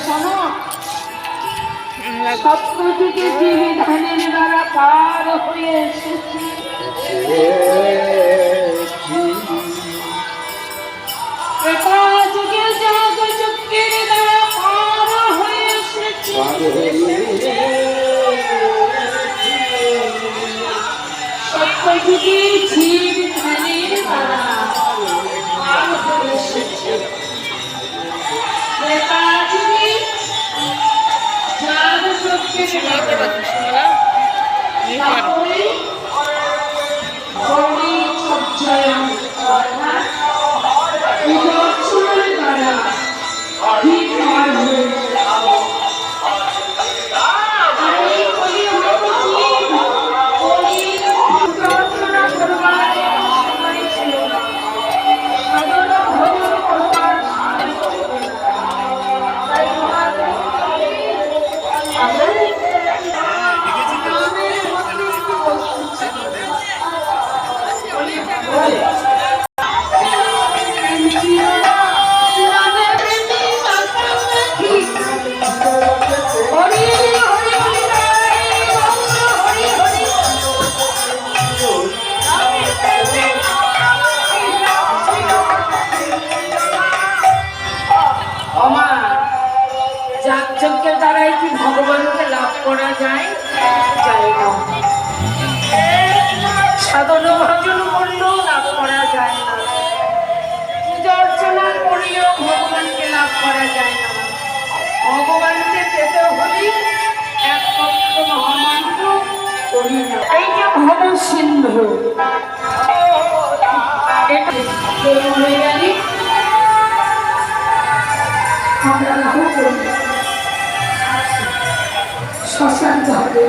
শোনো, সপ্তযুগে যে বিধানের দ্বারা পার হয়ে এসেছি, যুগে যাগ যুগের দ্বারা পার হয়ে এসেছি, সপ্তযুগে যে বিধানের দ্বারা পার হয়ে এসেছি, যাগযজ্ঞের দ্বারাই কি ভগবানকে লাভ করা যায়? যায় না। সাধন ভজন করলেও লাভ করা যায় না, পূজা অর্চনা করিলেও ভগবানকে লাভ করা যায় না। ভগবানকে পেতে হলে একমাত্র মহামন্ত্র করি না। এই যে ভব সিন্ধু, হয়ে গেলে আমরা লাভ করি শ্মশান যাবে।